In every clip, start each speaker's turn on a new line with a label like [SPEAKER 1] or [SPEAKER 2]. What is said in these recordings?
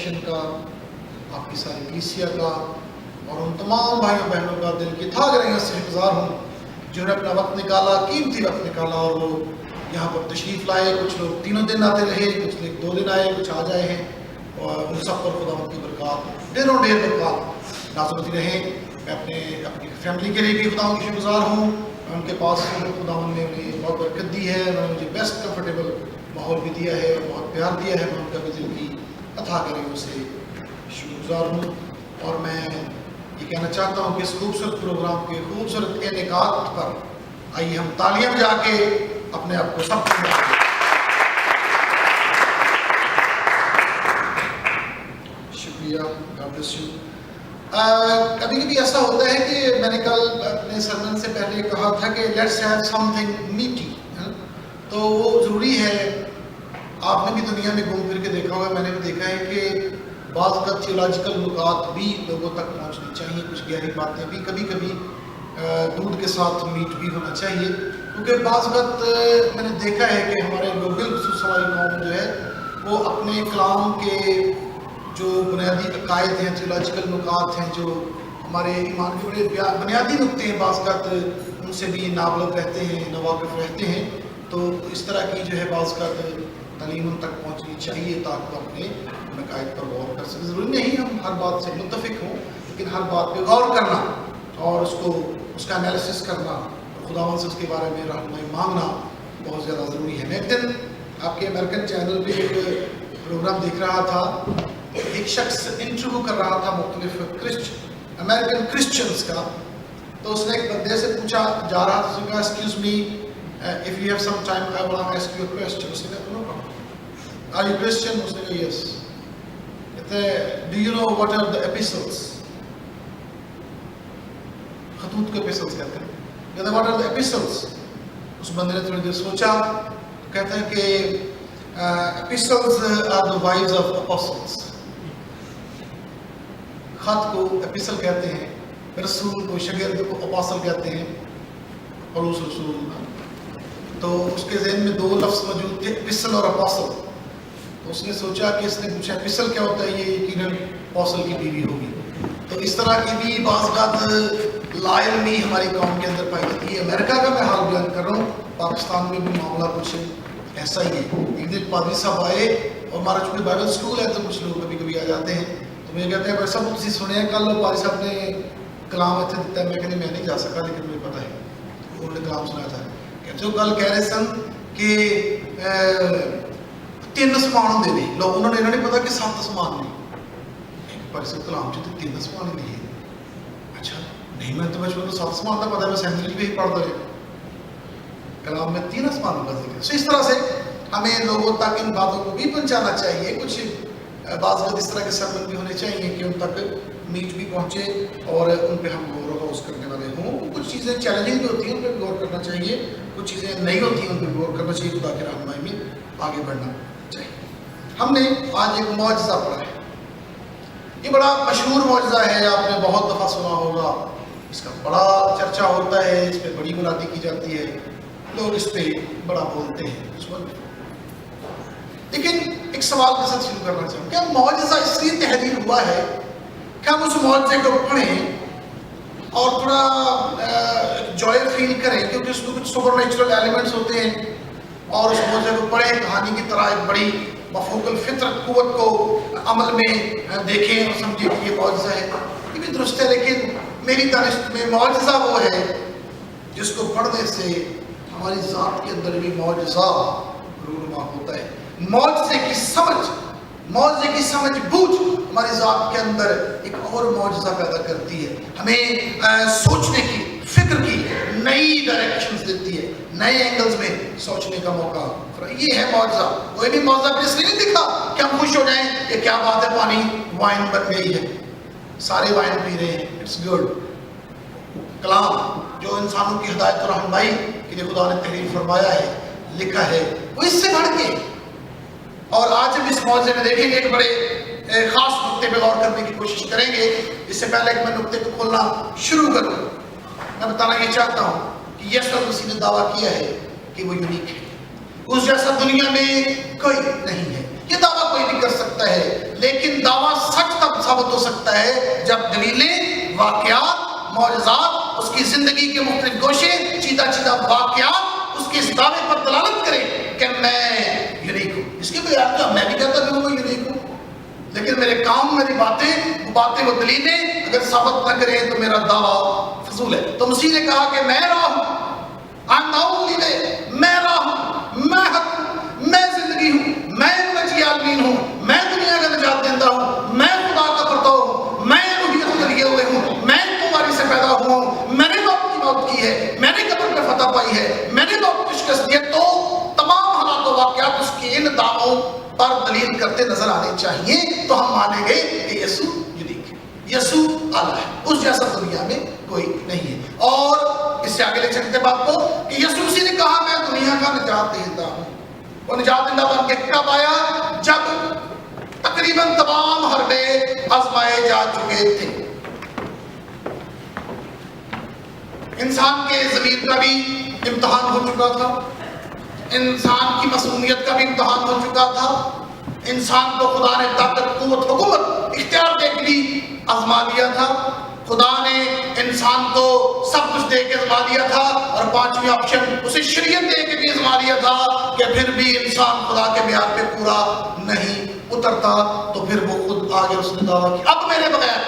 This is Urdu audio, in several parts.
[SPEAKER 1] کانگریگیشن کا، آپ کی ساری کلیسیا کا اور ان تمام بھائیوں بہنوں کا دل کی تھا گرہیں سے شکرگزار ہوں جنہوں نے اپنا وقت نکالا، قیمتی وقت نکالا اور وہ یہاں پر تشریف لائے. کچھ لوگ 3 دن آتے رہے، کچھ لوگ 2 دن آئے، کچھ آ جائے ہیں، اور ان سب پر خداوند کی برکات ڈھیروں ڈھیر برکات نازل ہوتی رہیں. میں اپنی فیملی کے لیے بھی خداوند کی شکرگزار ہوں. ان کے پاس خداوند نے انہیں بہت برکت دی ہے، انہوں نے مجھے بیسٹ کمفرٹیبل ماحول بھی دیا ہے اور بہت پیار دیا ہے. میں ان کا بھی دل کی عطا کریں سے شکرگزار ہوں. اور میں یہ کہنا چاہتا ہوں کہ اس خوبصورت پروگرام کے خوبصورت انعقاد پر آئیے ہم تالیاں بجا کے اپنے آپ کو سب شکریہ. God bless you. کبھی کبھی ایسا ہوتا ہے کہ میں نے کل اپنے سرمن سے پہلے کہا تھا کہ لیٹس ہیو سم تھنگ میٹی، تو وہ ضروری ہے. آپ نے بھی دنیا میں گھوم پھر کے دیکھا ہوگا، میں نے بھی دیکھا ہے کہ بعض کا تھیولوجیکل نکات بھی لوگوں تک پہنچنی چاہیے، کچھ گہری باتیں بھی، کبھی کبھی دودھ کے ساتھ میٹ بھی ہونا چاہیے. کیونکہ بعض وقت میں نے دیکھا ہے کہ ہمارے لوگ بالخصوص ہماری قوم جو ہے وہ اپنے کلام کے جو بنیادی عقائد ہیں، تھیولوجیکل نکات ہیں، جو ہمارے ایمان کے بڑے بنیادی نکتے ہیں، بعض وقت ان سے بھی نابلغ رہتے ہیں، ناواقف رہتے ہیں. تو اس طرح کی جو ہے بعض وقت تعلیم ان تک پہنچنی چاہیے تاکہ وہ اپنے عقائد پر غور کر سکیں. ضروری نہیں ہم ہر بات سے متفق ہوں، لیکن ہر بات پہ غور کرنا اور اس کا انالیسس کرنا، خداوند سے اس کے بارے میں رہنمائی مانگنا بہت زیادہ ضروری ہے. میں ایک دن آپ کے امریکن چینل پہ ایک پروگرام دیکھ رہا تھا، ایک شخص انٹرویو کر رہا تھا مختلف امریکن کرسچنس کا. تو اس نے ایک بندے سے پوچھا جا رہا تھا، اس نے کہا excuse me if you have some time I want to ask you a question. اس نے کہا no problem. Are you Christian? اس نے کہا yes. کہتے ہیں do you know what are the epistles? خطوط کے epistles کہتے ہیں. کہتے ہیں what are the epistles? اس بندے نے تھوڑی دیر سوچا، کہتا ہے کہ epistles are the wives of apostles. خط کو epistle کہتے ہیں، رسول کو، شاگرد کو اپوسل کہتے ہیں، پولس رسول. تو اس کے ذہن میں 2 لفظ موجود تھے، اپسل اور اپوسل. تو اس نے سوچا کہ اس نے پوچھا اپسل کیا ہوتا ہے، یہ یقیناً اپوسل کی بیوی ہوگی. تو اس طرح کی بھی بعض اوقات لا علمی ہماری قوم کے اندر پائی جاتی ہے. امریکہ کا میں حال بیان کر رہا ہوں، پاکستان میں بھی معاملہ کچھ ایسا ہی ہے. ایک دن پادری صاحب آئے اور ہمارا چونکہ بائبل اسکول ہے تو کچھ لوگ کبھی کبھی آ جاتے ہیں، تو مجھے کہتے ہیں بھائی صاحب تسی سنے ہیں کل پادری صاحب نے کلام اتنے دیتا ہے. میں کہتے میں نہیں جا سکا لیکن مجھے پتہ ہے انہوں نے کلام سنایا تھا. جو گل کہہ رہے سن کہ 3 آسمان ہوندے نے، لوگ انہوں نے پتا کہ 7 آسمان نے. پر اس کلام چ 3 آسمان نہیں ہے. اچھا نہیں، میں تو بچپن 7 آسمان کا پتا ہے، میں سینچری بھی پڑھتا رہا. کلام میں 3 آسمانوں کا ذکر. سو اس طرح سے ہمیں لوگوں تک ان باتوں کو بھی پہنچانا چاہیے. کچھ بعض وقت اس طرح کے سرمن بھی ہونے چاہیے کہ ان تک میٹ بھی پہنچے اور ان پہ ہم غور و خوض کرنے والے ہوں. کچھ چیزیں چیلنجنگ بھی ہوتی ہیں، ان پہ بھی غور کرنا چاہیے. کچھ چیزیں نہیں ہوتی ہیں، ان پہ بھی غور کرنا چاہیے. خدا کی رہنمائی میں آگے بڑھنا چاہیے. ہم نے آج ایک معجزہ پڑھا ہے. یہ بڑا مشہور معجزہ ہے، آپ نے بہت دفعہ سنا ہوگا. اس کا بڑا چرچا ہوتا ہے، اس پہ بڑی منادی کی جاتی ہے، لوگ اس پہ بڑا بولتے ہیں. لیکن ایک سوال کے ساتھ شروع کرنا چاہوں، کیا معجزہ اس لیے تحریر ہوا ہے کہ ہم اس معجزے کو پڑھیں اور تھوڑا جوائے فیل کریں، کیونکہ اس میں کچھ سپر نیچرل ایلیمنٹس ہوتے ہیں، اور اس معجزے کو پڑھیں کہانی کی طرح ایک بڑی مفوق الفطرت قوت کو عمل میں دیکھیں اور سمجھیں کہ یہ معجزہ ہے. یہ بھی درست ہے، لیکن میری دانش میں معجزہ وہ ہے جس کو پڑھنے سے ہماری ذات کے اندر بھی معجزہ رونما ہوتا ہے. معجزے کی سمجھ بوجھ ہماری ذات کے اندر ایک اور معجزہ پیدا کرتی ہے، ہمیں سوچنے کی، فکر کی نئی ڈائریکشنز دیتی ہے، نئے اینگلز میں سوچنے کا موقع. یہ ہے معجزہ. کوئی بھی معجزہ اس لیے نہیں دکھا کہ ہم خوش ہو جائیں کہ کیا بات ہے پانی وائن بن گئی ہے، سارے وائن پی رہے ہیں، اٹس گڈ. کلام جو انسانوں کی ہدایت اور رہنمائی کے لیے خدا نے تحریر فرمایا ہے، لکھا ہے، وہ اس سے بڑھ کے. اور آج ہم اس معجزے میں دیکھیں گے، ایک بڑے خاص نقطے پہ غور کرنے کی کوشش کریں گے. اس سے پہلے کہ میں نقطے کو کھولنا شروع کروں، میں بتانا یہ چاہتا ہوں کہ یسوع مسیح نے دعویٰ کیا ہے کہ وہ یونیک ہے. اس جیسا دنیا میں کوئی نہیں ہے. یہ دعویٰ کوئی بھی کر سکتا ہے، لیکن دعویٰ سچ تب ثابت ہو سکتا ہے جب دلیلیں، واقعات، معجزات، اس کی زندگی کے مختلف گوشے، چیدہ چیدہ واقعات اس کے اس دعوے پر دلالت کریں کہ میں یونیک ہوں۔ اس کے بغیر تو میں بھی کہتا ہوں میں یونیک ہوں، لیکن میرے کام، میری باتیں وہ دلیلیں اگر ثابت نہ کریں تو میرا دعویٰ فضول ہے۔ تو مسیح نے کہا کہ میں راہ ہوں، میں راہ ہوں، میں حق ہوں، میں زندگی ہوں، میں نجی عالمین ہوں، میں دنیا کا نجات دہندہ ہوں، میں خدا کا پرتو ہوں، میں الوہیت میں لیے ہوئے ہوں، میں تمہاری سے پیدا ہوا ہوں، میں نے موت کی موت کی ہے، میں نے قبر پہ فتح پائی ہے، میں نے موت کو شکست دی ہے۔ تو تمام حالات و واقعات اس کے ان دعووں پر دلیل کرتے نظر آنے چاہیے، تو ہم مانیں گے کہ یسوع یونیک ہے، یسوع اعلیٰ ہے، اس جیسا دنیا میں کوئی نہیں ہے۔ اور اس سے آگے لے چلتے بات کو کہ یسوع مسیح نے کہا میں دنیا کا نجات دہندہ ہوں۔ وہ نجات دہندہ بن کے کب آیا؟ جب تقریباً تمام حربے آزمائے جا چکے تھے، انسان کے ضمیر کا بھی امتحان ہو چکا تھا، انسان کی معصومیت کا بھی امتحان ہو چکا تھا، انسان کو خدا نے طاقت، قوت، حکومت، اختیار دے کے بھی آزما دیا تھا، خدا نے انسان کو سب کچھ دے کے آزما دیا تھا، اور پانچویں آپشن اسے شریعت دے کے بھی آزما دیا تھا کہ پھر بھی انسان خدا کے معیار پہ پورا نہیں اترتا، تو پھر وہ خود آگے اس نے دعویٰ کیا اب میرے بغیر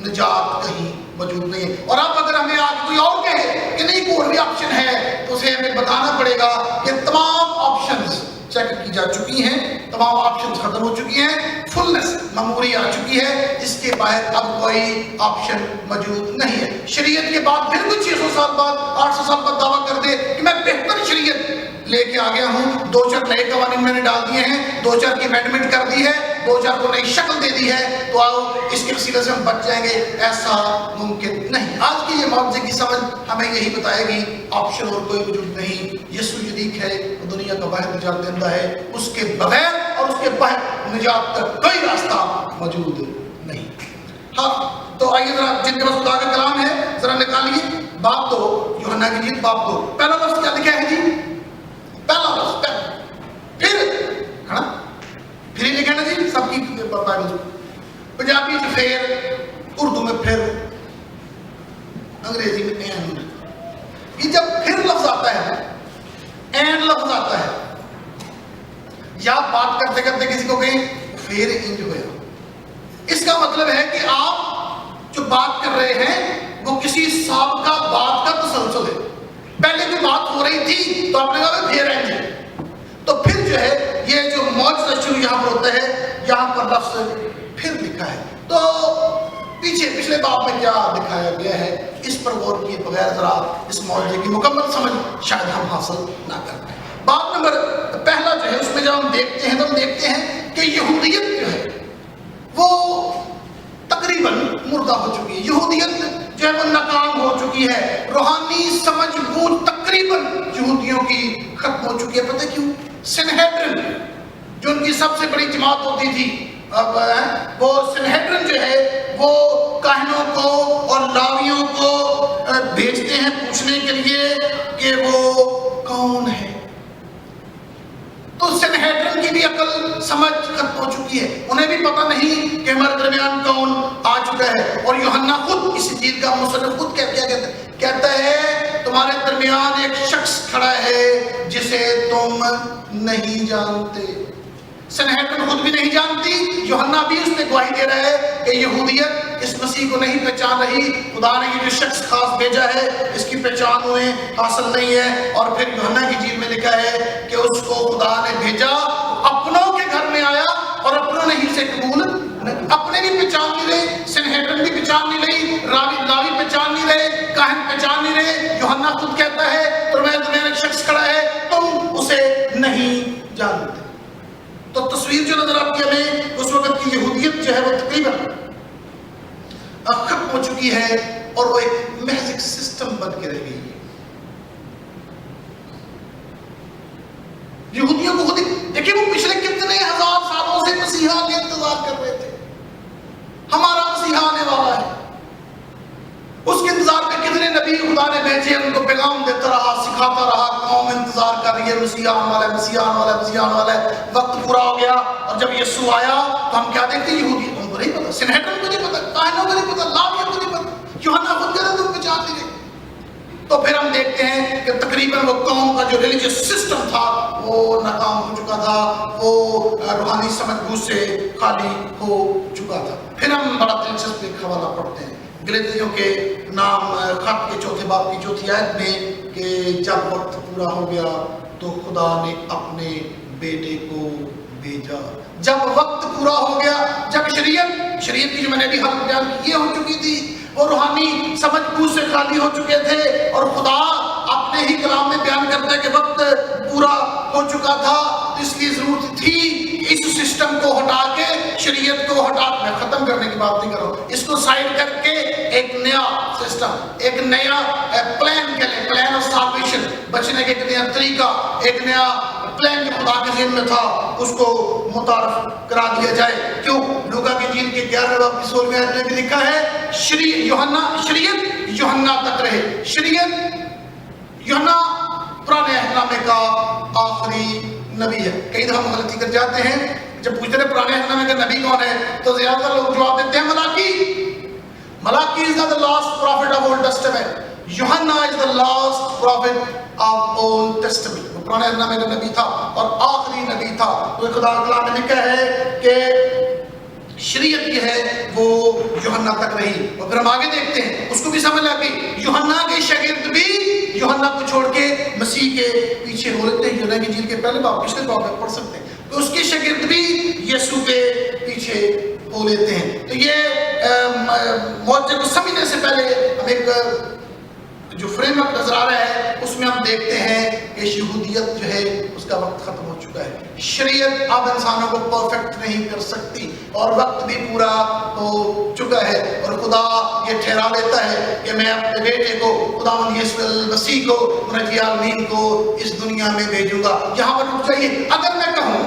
[SPEAKER 1] نجات کہیں موجود نہیں ہے۔ اور اب اگر ہمیں آج کوئی اور کہے کہ نہیں کوئی بھی آپشن ہے، تو اسے ہمیں بتانا پڑے گا کہ تمام آپشنز چیک کی جا چکی ہیں، تمام آپشنز ختم ہو چکی ہیں، فلنس میموری آ چکی ہے، اس کے باہر اب کوئی آپشن موجود نہیں ہے۔ شریعت کے بعد پھر کچھ 600 سال بعد، 800 سال بعد دعویٰ کر دے کہ میں بہتر شریعت لے کے آ گیا ہوں، 2-4 نئے قوانین میں نے ڈال دیے ہیں، 2-4 کی امینڈمنٹ کر دی ہے، 2-4 کو نئی شکل دے دی ہے، تو آؤ اس کے وسیلے سے ہم بچ جائیں گے، ایسا ممکن نہیں۔ آج کی یہ معجزے کی سمجھ ہمیں یہی بتائے گی آپشن اور کوئی وجود نہیں، یسوع یونیک ہے، وہ دنیا کا واحد نجات دہندہ ہے، اس کے بغیر اور اس کے باہر نجات کا کوئی راستہ موجود نہیں۔ ہاں تو آئیے ذرا جن کے پاس خدا کا کلام ہے ذرا نکالیے باب 2 یوحنا کی انجیل باب 2، پہلا لفظ کیا لکھا ہے جی؟ پہلا لفظ پھر ہی لکھا نا جی، سب کی بائبل پنجابی میں پھر، اردو میں پھر، انگریزی میں اینڈ۔ یہ جب پھر لفظ آتا ہے، اینڈ لفظ آتا ہے، یا بات کرتے کرتے کسی کو کہیں پھر انج ہوا، اس کا مطلب ہے کہ آپ جو بات کر رہے ہیں وہ کسی سابقہ بات کا تسلسل ہے، پہلے بھی بات ہو رہی تھی تو آپ نے کہا پھر انج ہے، تو پھر جو ہے یہ جو معجزہ شروع یہاں پر ہوتا ہے، یہاں پر لفظ پھر لکھا ہے۔ تو پیچھے پچھلے باب میں کیا دکھایا گیا ہے، اس پر غور کیے بغیر ذرا اس معجزے کی مکمل سمجھ شاید ہم حاصل نہ کر پائیں۔ باب نمبر پہلا جو ہے اس میں جب ہم دیکھتے ہیں تو ہم دیکھتے ہیں کہ یہودیت جو ہے وہ تقریباً مردہ ہو چکی ہے، یہودیت جو ہے وہ ناکام ہو چکی ہے، روحانی سمجھ بوجھ تقریباً یہودیوں کی ختم ہو چکی ہے۔ پتہ کیوں؟ سنہیڈرن جو ان کی سب سے بڑی جماعت ہوتی تھی، اب وہ سنہیڈرن جو ہے وہ کاہنوں کو اور لاویوں کو بھیجتے ہیں پوچھنے کے لیے کہ وہ کون ہے، تو سنہیڈرن کی بھی عقل سمجھ ختم ہو چکی ہے، انہیں بھی پتہ نہیں کہ ہمارے درمیان کون آ چکا ہے۔ اور یوحنا خود اس انجیل کا مصنف خود کہتا ہے تمہارے درمیان ایک شخص کھڑا ہے جسے تم نہیں جانتے۔ سنہیڈرن خود بھی نہیں جانتی، یوحنا بھی اس میں گواہی دے رہا ہے کہ یہودیت اس مسیح کو نہیں پہچان رہی، خدا نے یہ جو شخص خاص بھیجا ہے اس کی پہچان انہیں حاصل نہیں ہے۔ اور پھر یوحنا کی انجیل میں لکھا ہے کہ اس کو خدا نے بھیجا، اپنوں کے گھر میں آیا اور اپنوں نے ہی اسے قبول نہیں، اپنے بھی پہچان نہیں رہے، سنہیڈرن بھی پہچان نہیں رہی، لاوی پہچان نہیں رہے، کاہن پہچان نہیں رہے۔ یوحنا خود کہتا ہے تمہارے درمیان ایک شخص کھڑا ہے، تم اسے نہیں جانتے۔ تو تصویر جو نظر آتی ہے ہمیں اس وقت کی یہودیت جو ہے وہ تقریباً ختم ہو چکی ہے، اور وہ ایک محض ایک سسٹم بن کے رہ گئی ہے۔ یہودیوں کو خود دیکھیں وہ پچھلے کتنے ہزار سالوں سے مسیحا کے انتظار کر رہے تھے، ہمارا مسیحا آنے والا ہے، اس کے انتظار میں کتنے نبی خدا نے بھیجے، ان کو پیغام دیتا رہا، سکھاتا رہا، قوم انتظار کر رہی ہے، مسیح آنے والا ہے، مسیح آنے والا ہے، مسیح آنے والا ہے۔ وقت پورا ہو گیا اور جب یسوع آیا تو ہم کیا دیکھتے ہیں؟ یہودی ان کو نہیں پتا، سنہدرین کو نہیں پتا، کاہنوں کو نہیں پتا، لاویوں کو نہیں پتا، یوحنا خود کہتا تم پہچان نہیں رہے۔ تو پھر ہم دیکھتے ہیں کہ تقریباً وہ قوم کا جو ریلیجس سسٹم تھا وہ ناکام ہو چکا تھا، وہ روحانی سمجھ بوجھ سے خالی ہو چکا تھا۔ پھر ہم بڑا دلچسپ ایک حوالہ پڑھتے ہیں گلتیوں کے نام خط کے چوتھے باب کی چوتھی آیت میں کہ جب وقت پورا ہو گیا تو خدا نے اپنے بیٹے کو بھیجا۔ جب وقت پورا ہو گیا، جب شریعت کی جو میں نے بھی حق بیان کی یہ ہو چکی تھی، وہ روحانی سمجھ بوجھ سے خالی ہو چکے تھے، اور خدا اپنے ہی کلام میں بیان کرتا ہے کہ وقت پورا ہو چکا تھا، اس لیے ضرورت تھی اس سسٹم کو ہٹا کے، شریعت کو ہٹا، میں ختم کرنے کی بات نہیں کر رہا ہوں، اس کو سائڈ کر کے ایک نیا سسٹم، ایک نیا پلان کے لئے، پلان آف سالویشن، بچنے کے ایک نیا طریقہ، ایک نیا پلان جو خدا کے ذہن میں تھا اس کو متعارف کرا دیا جائے۔ کیوں؟ لوکا کی انجیل کے 11ویں باب کی 16ویں آیت میں بھی لکھا ہے شریعت یوحنا تک رہے۔ شریعت یوحنا پرانے عہد نامے کا آخری نبی ہے۔ کئی دفعہ ہم غلطی کر جاتے ہیں، جب پوچھتے ہیں پرانے عہد نامے کا نبی کون ہے تو زیادہ تر لوگ جواب دیتے ہیں ملاکی is the last prophet of Old Testament. Yuhanna is the last prophet of Old Testament. وہ پرانے عہد نامے کا نبی تھا اور آخری نبی تھا۔ تو خدا کلام میں لکھا ہے کہ شریعت کی ہے وہ یوحنا تک رہی۔ اور پھر ہم آگے دیکھتے ہیں، اس کو بھی سمجھ آ گئی، یوحنا کے شاگرد بھی یوحنا کو چھوڑ کے مسیح کے پیچھے ہو لیتے ہیں۔ یوحنا کی انجیل کے پہلے باب پچھلے باب میں پڑھ سکتے ہیں کہ اس کے شاگرد بھی یسوع کے پیچھے ہو لیتے ہیں۔ تو یہ معجزے کو سمجھنے سے پہلے ہم ایک جو فریم ورک نظر آ رہا ہے اس میں ہم دیکھتے ہیں کہ یہودیت جو ہے اس کا وقت ختم ہو چکا ہے۔ شریعت اب انسانوں کو پرفیکٹ نہیں کر سکتی اور وقت بھی پورا ہو چکا ہے، اور خدا یہ ٹھہرا لیتا ہے کہ میں اپنے بیٹے کو، خداوند یسوع المسیح کو، منجی عالمین کو اس دنیا میں بھیجوں گا۔ یہاں پر رک جائیے، اگر میں کہوں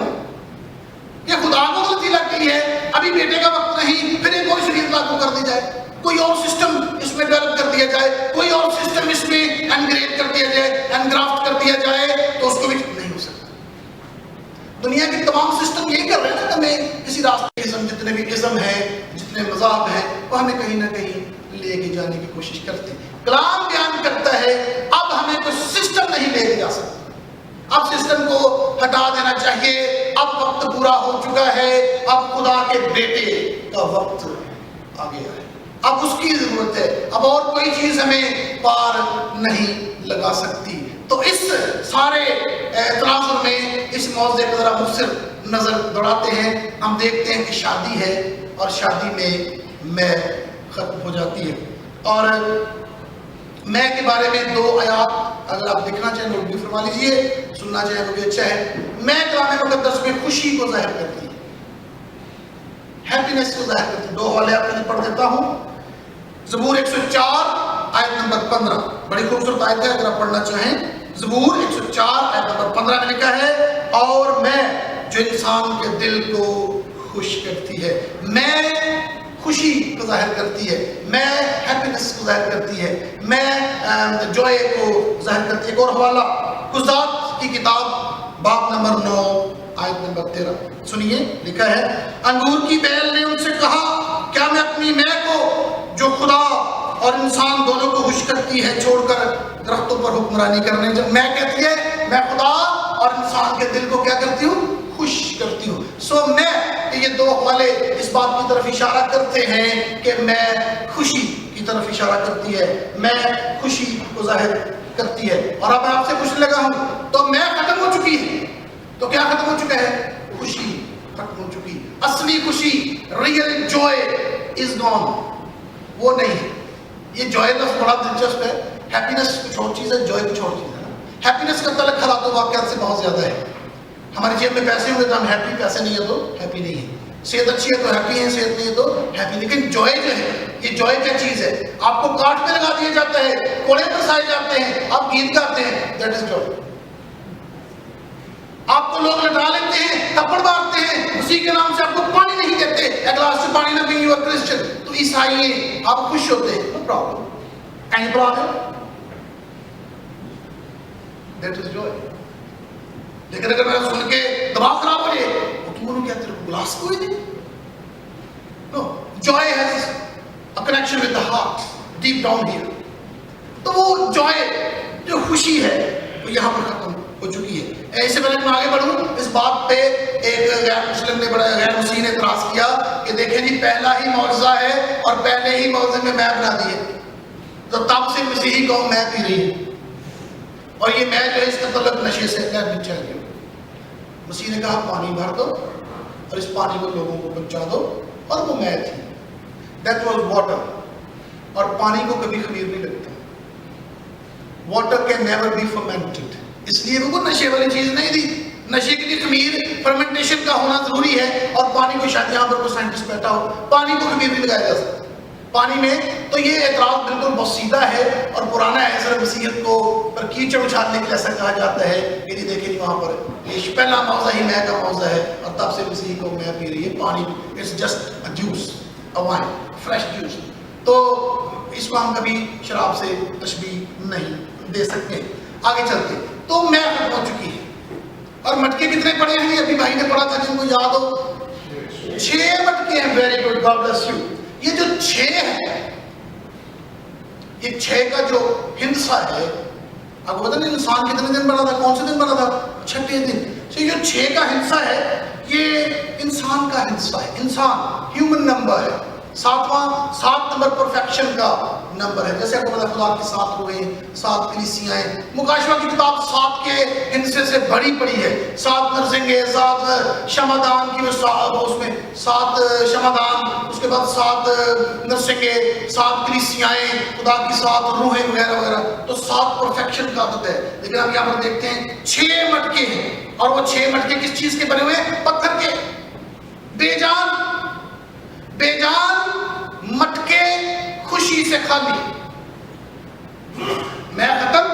[SPEAKER 1] کہ خدا کو غلطی لگ گئی ہے، ابھی بیٹے کا وقت نہیں، پھر ایک اور شریعت لاگو کر دی جائے، کوئی اور سسٹم اس میں ڈیولپ کر دیا جائے، کوئی اور سسٹم اس میں انگریز کر دیا جائے، انگرافٹ کر دیا جائے، تو اس کو بھی نہیں ہو سکتا۔ دنیا کے تمام سسٹم یہی کر رہے ہیں کہ ہمیں کسی راستے ازم، جتنے بھی ازم ہیں، جتنے مذاہب ہیں، وہ ہمیں کہیں نہ کہیں لے کے جانے کی کوشش کرتے ہیں۔ کلام بیان کرتا ہے اب ہمیں کوئی سسٹم نہیں لے کے جا سکتا، اب سسٹم کو ہٹا دینا چاہیے، اب وقت پورا ہو چکا ہے، اب خدا کے بیٹے کا وقت آ گیا ہے، اب اس کی ضرورت ہے، اب اور کوئی چیز ہمیں پار نہیں لگا سکتی۔ تو اس سارے تناظر میں اس موضوع کو ذرا مختصر نظر دوڑاتے ہیں۔ ہم دیکھتے ہیں کہ شادی ہے اور شادی میں ختم ہو جاتی ہے، اور میں کے بارے میں 2 آیات اگر آپ دیکھنا چاہیں نوٹ بھی فرما لیجئے، سننا چاہیں تو بھی اچھا ہے۔ میں کلام مقدس میں خوشی کو ظاہر کرتی ہے، ہیپینس کو ظاہر کرتی ہے۔ 2 حوالے آپ کو پڑھ دیتا ہوں۔ زبور 104 آیت نمبر 15، بڑی خوبصورت آیت ہے، اگر آپ پڑھنا چاہیں۔ زبور 104 آیت نمبر 15 میں لکھا ہے، اور میں جو انسان کے دل کو خوش کرتی ہے، میں خوشی کو ظاہر کرتی ہے، میں ہیپینس کو ظاہر کرتی ہے، میں جوائے کو ظاہر کرتی ہے۔ ایک اور حوالہ قضات کی کتاب باب نمبر 9 آیت نمبر 13 سنیے، لکھا ہے، انگور کی بیل نے ان سے کہا، کیا میں اپنی مے کو جو خدا اور انسان دونوں کو خوش کرتی ہے چھوڑ کر درختوں پر حکمرانی کرنے جب میں کہتی ہے میں خدا اور انسان کے دل کو کیا کرتی ہوں؟ خوش کرتی ہوں۔ سو میں یہ 2 حوالے اس بات کی طرف اشارہ کرتے ہیں کہ میں خوشی کی طرف اشارہ کرتی ہے، میں خوشی کو ظاہر کرتی ہے۔ اور اب میں آپ سے پوچھنے لگا ہوں تو میں ختم ہو چکی ہے، تو کیا ختم ہو چکا ہے؟ خوشی ختم ہو چکی، اصلی خوشی، ریئل جوائے از گون، وہ نہیں ہے۔ یہ جوائے لفظ بڑا دلچسپ ہے، ہیپینس کچھ اور چیز ہے، جوائے کچھ اور چیز ہے۔ ہیپینس کا تعلق حالات و واقعات سے بہت زیادہ ہے۔ ہماری جیب میں پیسے ہوں گے تو ہم ہیپی، پیسے نہیں ہے تو ہیپی نہیں ہے، صحت اچھی ہے تو ہیپی ہے، صحت نہیں ہے تو ہیپی۔ لیکن جوائے جو ہے، یہ جوائے کیا چیز ہے؟ آپ کو کاٹ پہ لگا دیا جاتا ہے، کوڑے پر سائے جاتے ہیں، آپ گیت گاتے ہیں، دیٹ از جوائے۔ آپ کو لوگ لٹا لیتے ہیں، تھپڑ مارتے ہیں، اسی کے نام سے آپ کو پانی نہیں دیتے، ایک گلاس سے پانی نہ پئیں یو آر کرسچن، تو عیسائی ہیں، آپ خوش ہوتے ہیں، نو پرابلم۔ کہیں پر آ گئے. That is joy. لیکن اگر میں سن کے دماغ خراب ہو جائے تو تم انہوں کیا تیرے کو بلاس کوئی نہیں. No, joy has a connection with the heart, deep down here. تو وہ joy جو خوشی ہے وہ یہاں پر ختم ہو چکی ہے. ایسے پہلے میں آگے بڑھوں اس بات پہ ایک غیر مسلم نے غیر مسیح نے اعتراض کیا کہ دیکھیں جی پہلا ہی معجزہ ہے اور پہلے ہی معجزے میں میں بنا دی ہے تو تب سے مسیحی قوم میں پی رہی ہے اور یہ میں جو ہے اس کا تعلق نشے سے چاہیے. مسیح نے کہا پانی بھر دو اور اس پانی کو لوگوں کو پہنچا دو اور وہ میں تھی. That was water. اور پانی کو کبھی خمیر نہیں لگتا. Water can never be fermented. اس لیے وہ نشے والی چیز نہیں تھی. نشے کے لیے خمیر فرمنٹیشن کا ہونا ضروری ہے اور پانی کو شاید یہاں پر کوئی سائنٹسٹ بیٹھا ہو پانی کو خمیر نہیں لگایا جا سکتا پانی میں. تو یہ اعتراض بالکل بسیدہ ہے اور پرانا ہے سر مسیحیت کو پر کیچڑ اچھالنے کے لیے ایسا کہا جاتا ہے کہ نہیں دیکھیں جی وہاں پر یہ پہلا موضوع ہی میں کا موضوع ہے اور تب سے مسیحی کو میں پی رہی ہے پانی. It's just a juice a wine fresh juice. تو اس کو ہم کبھی شراب سے تشبیہ نہیں دے سکتے. آگے چلتے تو میں ختم ہو چکی ہے اور مٹکے کتنے پڑے ہیں ابھی بھائی نے پڑھا تھا جن کو یاد ہو 6 مٹکے ہیں. Very good God bless you. یہ جو 6 ہے یہ 6 کا جو ہندسہ ہے آپ کو پتا نہیں انسان کتنے دن بنا تھا کون سے دن بنا تھا 6 دن. تو یہ جو 6 کا ہندسہ ہے یہ انسان کا ہندسہ ہے. انسان ہیومن نمبر ہے. 7 نمبر پرفیکشن کا نمبر ہے. جیسے آپ کو پتا خدا کے 7 ہوئے 7 کلیسیاں ہیں. مکاشفہ کی کتاب 7 کے ہندسے سے بڑی پڑی ہے. 7 نرسنگے 7 شمعدان کی اس میں 7 شمعدان اس کے بعد 7 نرسنگے 7 کلیسیاں خدا کی 7 روحیں وغیرہ وغیرہ. تو 7 پرفیکشن کا عدد ہے. لیکن ہم یہاں پر دیکھتے ہیں 6 مٹکے ہیں اور وہ 6 مٹکے کس چیز کے بنے ہوئے ہیں پتھر کے. بے جان مٹکے خوشی سے خالی. میں ختم.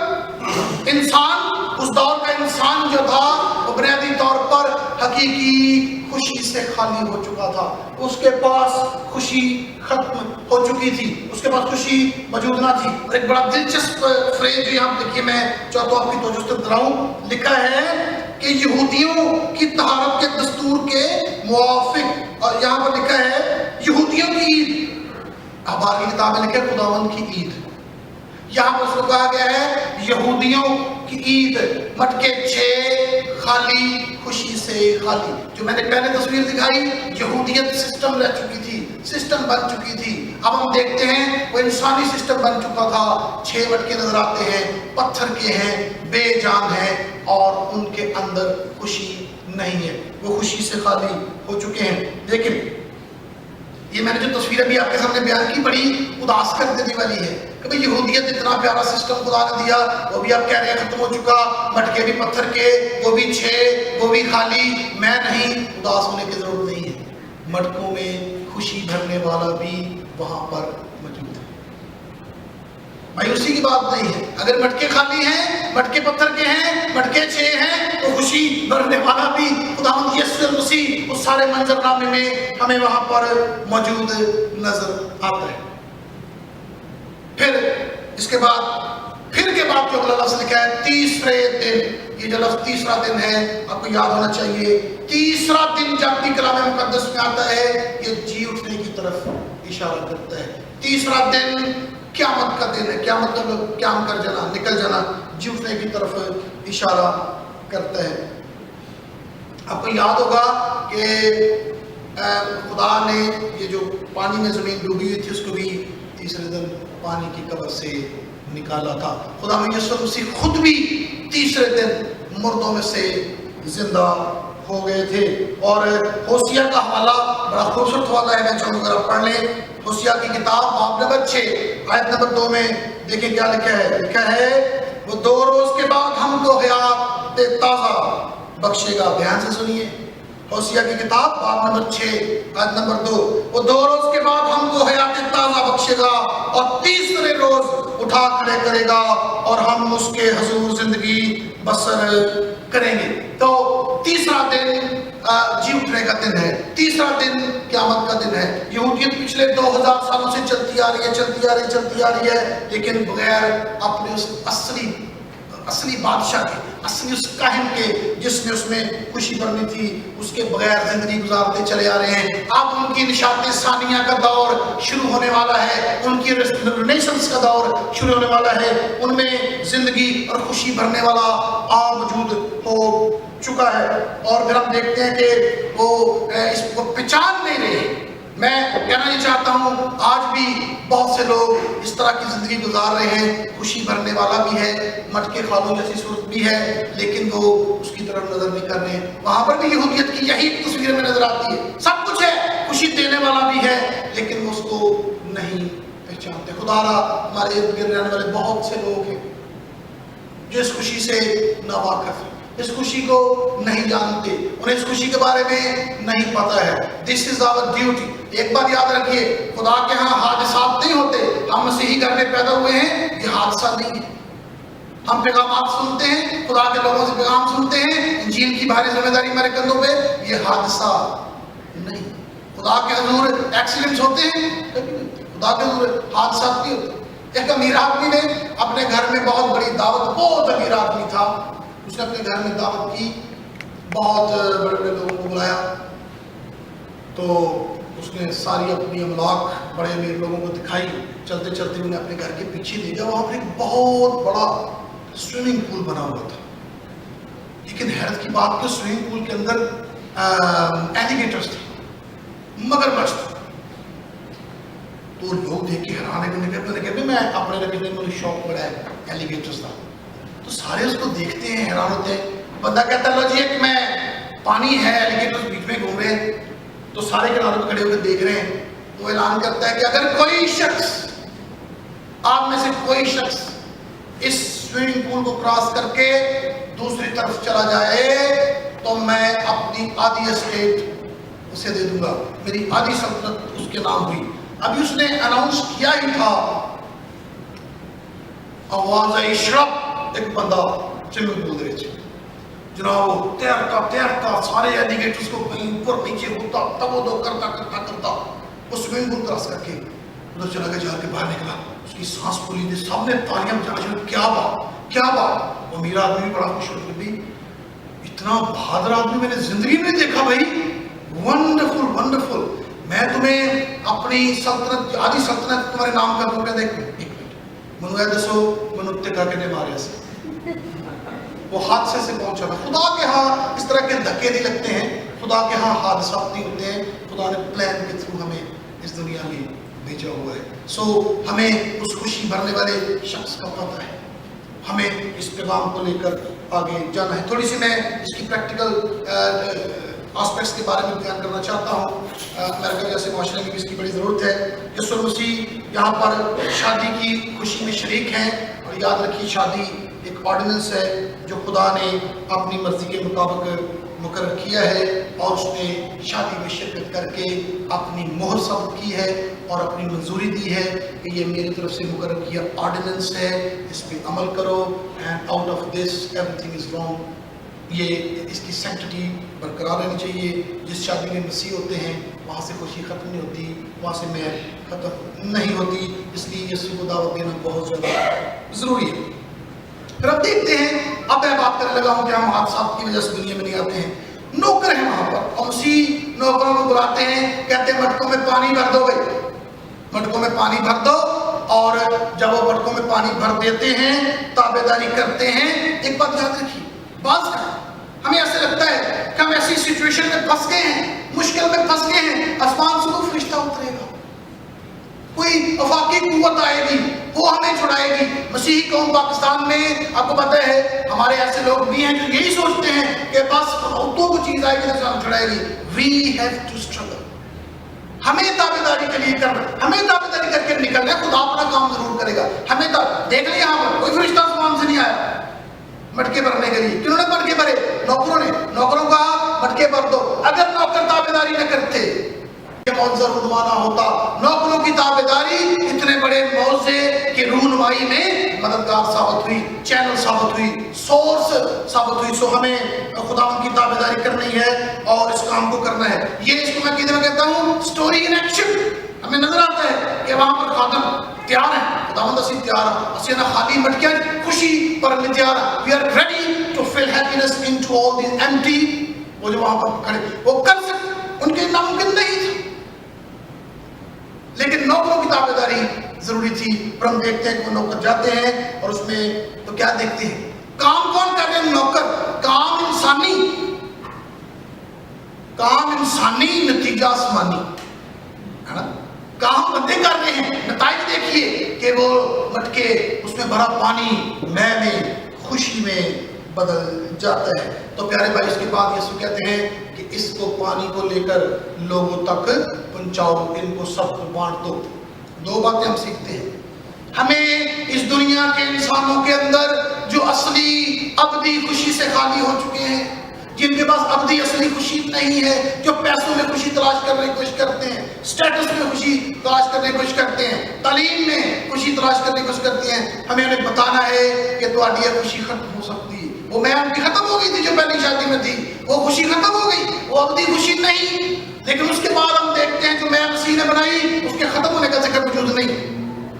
[SPEAKER 1] انسان اس دور کا انسان جو تھا وہ بنیادی طور پر حقیقی خوشی سے خالی ہو چکا تھا. اس کے پاس خوشی ختم ہو چکی تھی. اس کے پاس خوشی موجود نہ تھی. اور ایک بڑا دلچسپ فریز یہاں دیکھیے میں چاہتا ہوں آپ کی توجہ سے دلاؤں. لکھا ہے کہ یہودیوں کی طہارت کے دستور کے موافق. اور یہاں پر لکھا ہے یہودیوں کی عید. اخبار کی کتاب میں لکھا ہے خداوند کی عید. یہاں پر اس کو کہا گیا ہے یہودیوں کی عید. مٹکے 6 خالی خوشی سے خالی. جو میں نے پہلے تصویر دکھائی یہودیت سسٹم رہ چکی تھی سسٹم بن چکی تھی. اب ہم دیکھتے ہیں وہ انسانی سسٹم بن چکا تھا. 6 مٹکے نظر آتے ہیں پتھر کے ہیں بے جان ہیں اور ان کے اندر خوشی نہیں ہے. وہ خوشی سے خالی ہو چکے ہیں. لیکن یہ میں نے جو تصویر ابھی آپ کے سامنے بیان کی بڑی اداس کر دینے والی ہے کہ بھئی یہودیت اتنا پیارا سسٹم خدا نے دیا وہ بھی آپ کہہ رہے ہیں ختم ہو چکا. مٹکے بھی پتھر کے وہ بھی 6 وہ بھی خالی. میں نہیں. اداس ہونے کی ضرورت نہیں ہے. مٹکوں میں خوشی بھرنے والا بھی وہاں پر موجود ہے. مایوسی کی بات نہیں ہے. اگر مٹکے خالی ہیں مٹکے پتھر کے ہیں مٹکے 6 ہیں تو خوشی بھرنے والا بھی خداوند یسوع مسیح اس سارے منظر نامے میں ہمیں وہاں پر موجود نظر آتا ہے. پھر اس کے بعد پھر کے بعد جو اگلا لفظ لکھا ہے تیسرے دن. یہ جو لفظ تیسرا دن ہے آپ کو یاد ہونا چاہیے. تیسرا دن جب بھی کلام مقدس میں آتا ہے یہ جی اٹھنے کی طرف اشارہ کرتا ہے. تیسرا دن قیامت کا دن ہے. قیامت کا مطلب قیام کر جانا نکل جانا جی اٹھنے کی طرف اشارہ کرتا ہے. آپ کو یاد ہوگا کہ خدا نے یہ جو پانی میں زمین ڈوبی ہوئی تھی اس کو بھی تیسرے دن پانی کی قبر سے نکالا تھا. خدا یسوع مسیح خود بھی تیسرے دن مردوں میں سے زندہ ہو گئے تھے. اور ہوسیہ کا حوالہ بڑا خوبصورت حوالہ ہے. میں چاہوں گا آپ پڑھ لیں ہوسیہ کی کتاب باب نمبر 6 آیت نمبر 2 میں دیکھیں کیا لکھا ہے. لکھا ہے وہ 2 روز کے بعد ہم کو حیات تازہ بخشے گا. دھیان سے سنیے ہوسیہ کی کتاب باب نمبر 6 آیت نمبر 2. وہ 2 روز کے بعد ہم کو حیات تازہ بخشے گا اور تیسرے روز اٹھا کھڑے کرے گا اور ہم اس کے حضور زندگی بسر کریں گے. تو تیسرا دن جی اٹھنے کا دن ہے، تیسرا دن قیامت کا دن ہے۔ یہودیت پچھلے 2000 سالوں سے چلتی آ رہی ہے، لیکن بغیر اپنے اس اصلی بادشاہ کے، اصلی اس کاہن کے جس نے اس میں خوشی بھرنی تھی، اس کے بغیر زندگی گزارتے چلے آ رہے ہیں۔ اب ان کی نشاط ثانیہ کا دور شروع ہونے والا ہے، ان کی رینیسنس کا دور شروع ہونے والا ہے، ان میں زندگی اور خوشی بھرنے والا موجود ہو چکا ہے۔ اور پھر ہم دیکھتے ہیں کہ وہ اس کو پہچان نہیں رہے۔ میں کہنا یہ چاہتا ہوں آج بھی بہت سے لوگ اس طرح کی زندگی گزار رہے ہیں، خوشی بھرنے والا بھی ہے، مٹکے کھالوں جیسی صورت بھی ہے، لیکن وہ اس کی طرف نظر نہیں کر رہے۔ وہاں پر بھی یہودیت کی یہی تصویر میں نظر آتی ہے، سب کچھ ہے، خوشی دینے والا بھی ہے، لیکن وہ اس کو نہیں پہچانتے۔ خدا را ہمارے ارد گرد رہنے والے بہت سے لوگ ہیں جو اس خوشی سے ناواقف ہیں، اس خوشی کو نہیں جانتے، انہیں اس خوشی کے بارے میں نہیں پتا ہے۔ This is our duty۔ ایک بات یاد رکھیے، خدا کے ہاں حادثات نہیں ہوتے۔ ہم مسیحی گھر میں پیدا ہوئے ہیں، یہ حادثہ نہیں ہے۔ ہم پیغامات سنتے ہیں، خدا کے لوگوں سے پیغام سنتے ہیں، انجیل کی بھاری ذمہ داری ہمارے کندھوں پہ، یہ حادثہ نہیں۔ خدا کے حضور ایکسیڈنٹس ہوتے ہیں، خدا کے حضور حادثات نہیں ہوتے۔ ایک امیر آدمی نے اپنے گھر میں بہت بڑی دعوت، بہت امیر آدمی تھا، اس نے اپنے گھر میں دعوت کی، بہت بڑے بڑے لوگوں کو بلایا، تو اس نے ساری اپنی املاک بڑے امیر لوگوں کو دکھائی۔ چلتے چلتے انہیں اپنے گھر کے پیچھے لے گیا، وہاں پر ایک بہت بڑا سوئمنگ پول بنا ہوا تھا، لیکن حیرت کی بات کہ سوئمنگ پول کے اندر ایلیگیٹرز تھے، مگرمچھ تھے۔ تو لوگ دیکھ کے حیران ہے، میں اپنے رکھنے میں شوق بڑا ہے ایلیگیٹرز کا، تو سارے اس کو دیکھتے ہیں، حیران ہوتے ہیں۔ بندہ کہتا ہے لو جی ایک میں پانی ہے، ایلیگیٹرز بیچ میں گھوم رہے ہیں، تو سارے کناروں پہ کھڑے ہو کے دیکھ رہے ہیں۔ تو اعلان کرتا ہے کہ اگر کوئی شخص، آپ میں سے کوئی شخص اس سوئمنگ پول کو کراس کر کے دوسری طرف چلا جائے تو میں اپنی آدھی اسٹیٹ اسے دے دوں گا، میری آدھی سلطنت اس کے نام ہوئی۔ ابھی اس نے اناؤنس کیا ہی تھا، آواز آئی شرب، ایک بندہ سوئمنگ پول دے وچ جناب وہ تیرتا سارے ایلیگیٹرز کو کہیں اوپر نیچے ہوتا تب وہ دو کرتا وہ سوئمنگ پول کراس کر کے ادھر چلا گیا، جا کے باہر نکلا، اس کی سانس پھولی تھی، سب نے تالیاں بجا، کیا بات۔ وہ میرا آدمی بھی بڑا خوش ہو گیا، بھائی اتنا بہادر آدمی میں نے زندگی میں دیکھا، بھائی ونڈرفل، میں تمہیں اپنی سلطنت، آدھی سلطنت تمہارے نام کر دوں گا۔ دیکھ ایک منٹ منو ہے دسو منو اتکا کے مارے سے وہ حادثے سے پہنچا تھا۔ خدا کے ہاں اس طرح کے دھکے نہیں لگتے ہیں، خدا کے ہاں حادثات نہیں ہوتے ہیں، خدا نے پلان کے تھرو ہمیں اس دنیا میں بھیجا ہوا ہے۔ سو ہمیں اس خوشی بھرنے والے شخص کا پتہ ہے، ہمیں اس پیغام کو لے کر آگے جانا ہے۔ تھوڑی سی میں اس کی پریکٹیکل آسپیکٹس کے بارے میں بیان کرنا چاہتا ہوں۔ امریکہ جیسے معاشرے میں بھی اس کی بڑی ضرورت ہے۔ یسوع مسیح یہاں پر شادی کی خوشی میں شریک ہیں، اور یاد رکھیے شادی ایک آرڈیننس ہے جو خدا نے اپنی مرضی کے مطابق مقرر کیا ہے، اور اس نے شادی میں شرکت کر کے اپنی مہر ثابت کی ہے اور اپنی منظوری دی ہے کہ یہ میری طرف سے مقرر کیا آرڈیننس ہے، اس پہ عمل کرو، and out of this every thing is wrong. یہ اس کی سینکٹی برقرار رہنی چاہیے۔ جس شادی میں مسیح ہوتے ہیں وہاں سے خوشی ختم نہیں ہوتی، وہاں سے میں ختم نہیں ہوتی، اس لیے یسوع کو دعوت دینا بہت زیادہ ضروری ہے۔ پھر اب دیکھتے ہیں، اب میں بات کرنے لگا ہوں کہ ہم حادثات کی وجہ سے دنیا میں نہیں آتے ہیں۔ نوکر ہیں وہاں پر، اور مسیح نوکروں کو بلاتے ہیں، کہتے ہیں مٹکوں میں پانی بھر دو، بھائی مٹکوں میں پانی بھر دو، اور جب وہ مٹکوں میں پانی بھر دیتے ہیں، تابع داری کرتے ہیں۔ ایک بات یاد رکھیے، بعض ہمیں ایسے لگتا ہے کہ ہم ایسی سچویشن میں پھنس گئے ہیں، مشکل میں پھنس گئے ہیں، آسمان سے کوئی فرشتہ اترے گا، کوئی افاقی قوت آئے گی، وہ ہمیں چھڑائے گی۔ مسیحی قوم پاکستان میں آپ کو پتہ ہے ہمارے ایسے لوگ بھی ہیں جو یہی سوچتے ہیں کہ بس عورتوں کو چیز آئے گی تو ہم چھڑائے گی۔ We have to struggle۔ ہمیں تابع داری کے لیے کرنا، ہمیں تابع داری کر کے نکلنا ہے، خدا اپنا کام ضرور کرے گا۔ ہمیں دیکھ لیں یہاں پر کوئی فرشتہ آسمان سے نہیں آیا مٹکے بھرنے کے لیے۔ کنہوں نے مٹکے بھرے؟ نوکروں نے۔ نوکروں کا مٹکے بھر دو۔ اگر نوکر تابع داری نہ کرتے یہ معجزہ رونما نہ ہوتا۔ نوکروں کی تابع داری اتنے بڑے معجزے کی رونمائی میں مددگار ثابت ہوئی، چینل ثابت ہوئی، سورس ثابت ہوئی. سو ہمیں خداوند کی تابعداری کرنی ہے اور اس کام کو کرنا ہے. یہ اس کو میں کہتا ہوں سٹوری ان ایکشن. ہمیں نظر آتا ہے کہ وہاں پر خادم تیار ہیں، خداوند اسی تیار ہیں، اسی نہ خالی مٹکیاں خوشی پر تیار ہیں. We are ready to fill happiness into all these empty. وہ جو وہاں پر کھڑے وہ کر سکتے، ان کے ناممکن نہیں تھا، لیکن نوکروں کی تابعداری ضروری تھی. پر ہم دیکھتے ہیں کہ وہ نوکر جاتے ہیں اور اس میں تو کیا دیکھتے ہیں؟ کام کون کر رہے ہیں؟ نوکر. کام انسانی نتیجہ آسمانی ہے نا. کام بندے کر رہے ہیں، نتائج دیکھیے کہ وہ مٹکے اس میں بھرا پانی میں خوشی میں بدل جاتا ہے. تو پیارے بھائی اس کے بعد یسوع کہتے ہیں کہ اس کو پانی کو لے کر لوگوں تک پہنچاؤ، ان کو سب کو بانٹ دو. دو باتیں ہم سیکھتے ہیں. ہمیں اس دنیا کے انسانوں کے اندر جو اصلی ابدی خوشی سے خالی ہو چکے ہیں، جن کے پاس ابدی اصلی خوشی نہیں ہے، جو پیسوں میں خوشی تلاش کرنے کی کوشش کرتے ہیں، سٹیٹس میں خوشی تلاش کرنے کی کوشش کرتے ہیں، تعلیم میں خوشی تلاش کرنے کی کوشش کرتے ہیں، ہمیں انہیں بتانا ہے کہ تمہاری یہ خوشی ختم ہو سکتی ہے. وہ میں ان کی ختم ہو گئی تھی جو پہلی شادی میں تھی، وہ خوشی ختم ہو گئی، وہ ابدی خوشی نہیں. لیکن اس کے بعد ہم دیکھتے ہیں جو میں مسیح نے بنائی اس کے ختم ہونے کا ذکر موجود نہیں.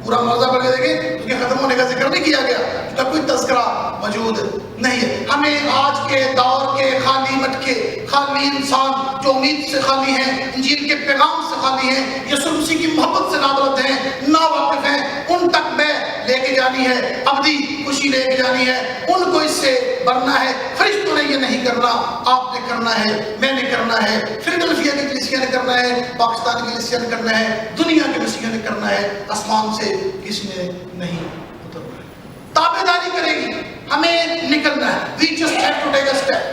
[SPEAKER 1] پورا موضوع پڑھ کے دیکھیں اس کے ختم ہونے کا ذکر نہیں کیا گیا، اس کا کوئی تذکرہ موجود نہیں ہے. ہمیں آج کے دور کے خالی مٹکے، خالی انسان جو امید سے خالی ہیں، انجیل کے پیغام سے خالی ہیں، یسوع مسیح کی محبت سے نادرد ہیں، ناواقف ہیں، ان تک میں لے کے جانی ہے، ابدی خوشی لے کے جانی ہے. ان کو اس سے بھرنا ہے. فرشتوں نے یہ نہیں کرنا، آپ نے کرنا ہے، میں نے کرنا ہے، فلڈلفیا کی کلیسیا نے کرنا ہے، پاکستان کی کلیسیا نے کرنا ہے، دنیا کے مسیحیوں نے کرنا ہے. آسمان سے کسی نے نہیں اترنا ہے. تابعداری کرے گی، ہمیں نکلنا ہے. We just have to take a step.